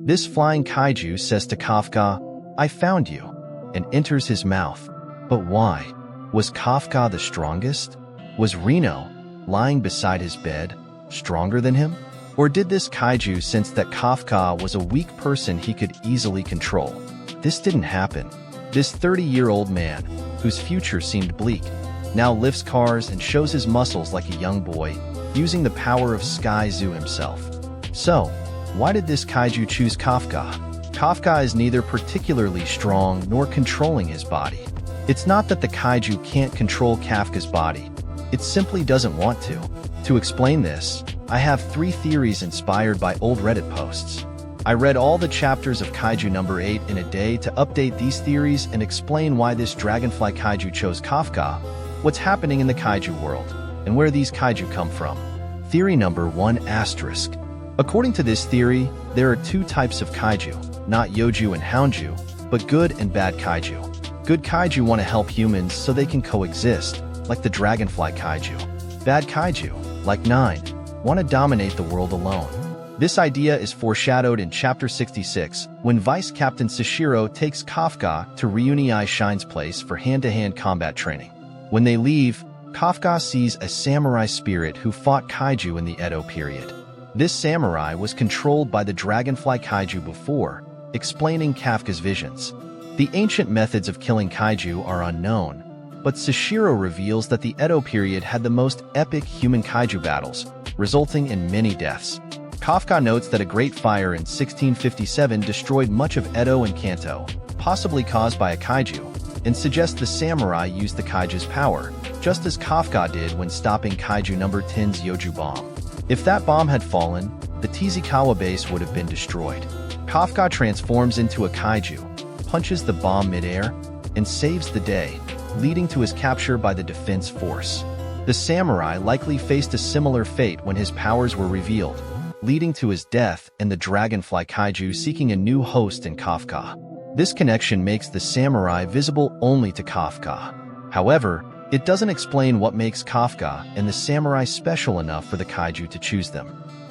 This flying kaiju says to Kafka, "I found you," and enters his mouth. But why? Was Kafka the strongest? Was Reno, lying beside his bed, stronger than him? Or did this kaiju sense that Kafka was a weak person he could easily control? This didn't happen. This 30-year-old man, whose future seemed bleak, now lifts cars and shows his muscles like a young boy, using the power of Sky Zoo himself. So, why did this kaiju choose Kafka? Kafka is neither particularly strong nor controlling his body. It's not that the kaiju can't control Kafka's body. It simply doesn't want to. To explain this, I have 3 theories inspired by old Reddit posts. I read all the chapters of Kaiju number 8 in a day to update these theories and explain why this dragonfly kaiju chose Kafka, what's happening in the kaiju world, and where these kaiju come from. Theory number 1 asterisk. According to this theory, there are 2 types of kaiju, not yoju and hounju, but good and bad kaiju. Good kaiju want to help humans so they can coexist, like the dragonfly kaiju. Bad kaiju, like 9, want to dominate the world alone. This idea is foreshadowed in Chapter 66, when Vice Captain Sashiro takes Kafka to Ryunei Shine's place for hand-to-hand combat training. When they leave, Kafka sees a samurai spirit who fought kaiju in the Edo period. This samurai was controlled by the dragonfly kaiju before, explaining Kafka's visions. The ancient methods of killing kaiju are unknown, but Sashiro reveals that the Edo period had the most epic human kaiju battles, resulting in many deaths. Kafka notes that a great fire in 1657 destroyed much of Edo and Kanto, possibly caused by a kaiju, and suggests the samurai used the kaiju's power, just as Kafka did when stopping Kaiju number 10's Yoju bomb. If that bomb had fallen, the Tizikawa base would have been destroyed. Kafka transforms into a kaiju, punches the bomb midair, and saves the day, leading to his capture by the defense force. The samurai likely faced a similar fate when his powers were revealed, leading to his death and the dragonfly kaiju seeking a new host in Kafka. This connection makes the samurai visible only to Kafka. However, it doesn't explain what makes Kafka and the samurai special enough for the kaiju to choose them.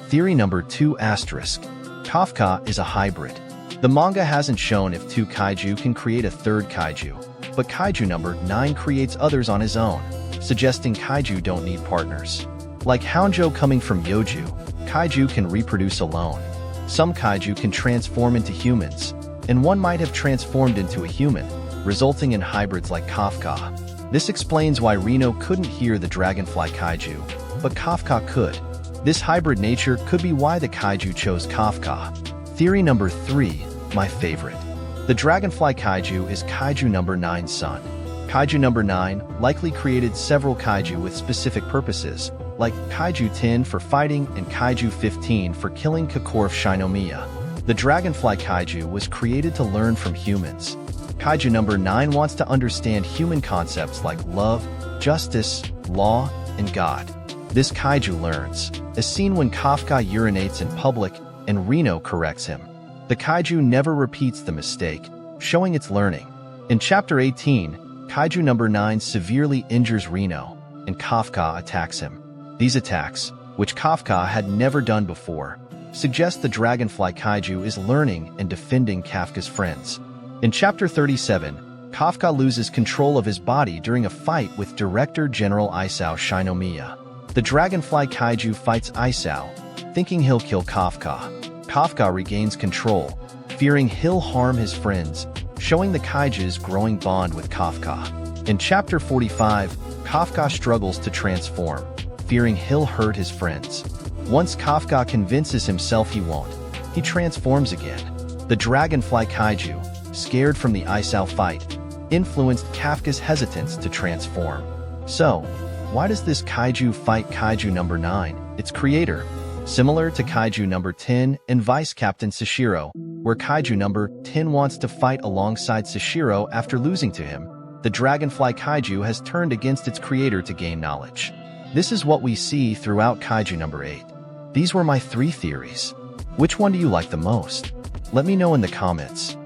Theory number 2 asterisk. Kafka is a hybrid. The manga hasn't shown if 2 kaiju can create a 3rd kaiju, but Kaiju number 9 creates others on his own, suggesting kaiju don't need partners. Like Hounjo coming from Yoju, kaiju can reproduce alone. Some kaiju can transform into humans, and one might have transformed into a human, resulting in hybrids like Kafka. This explains why Reno couldn't hear the dragonfly kaiju, but Kafka could. This hybrid nature could be why the kaiju chose Kafka. Theory number 3, my favorite. The dragonfly kaiju is Kaiju number 9's son. Kaiju number 9 likely created several kaiju with specific purposes, like Kaiju 10 for fighting and Kaiju 15 for killing Kakorf Shinomiya. The dragonfly kaiju was created to learn from humans. Kaiju number 9 wants to understand human concepts like love, justice, law, and God. This kaiju learns, as seen when Kafka urinates in public and Reno corrects him. The kaiju never repeats the mistake, showing its learning. In Chapter 18, Kaiju number 9 severely injures Reno, and Kafka attacks him. These attacks, which Kafka had never done before, suggest the dragonfly kaiju is learning and defending Kafka's friends. In Chapter 37, Kafka loses control of his body during a fight with Director General Isao Shinomiya. The dragonfly kaiju fights Isao, thinking he'll kill Kafka. Kafka regains control, fearing he'll harm his friends, showing the kaiju's growing bond with Kafka. In Chapter 45, Kafka struggles to transform, fearing he'll hurt his friends. Once Kafka convinces himself he won't, he transforms again. The dragonfly kaiju, scared from the Isao fight, influenced Kafka's hesitance to transform. So, why does this kaiju fight Kaiju number 9, its creator? Similar to Kaiju number 10 and Vice Captain Sashiro, where Kaiju number 10 wants to fight alongside Sashiro after losing to him, the dragonfly kaiju has turned against its creator to gain knowledge. This is what we see throughout Kaiju number 8. These were my 3 theories. Which one do you like the most? Let me know in the comments.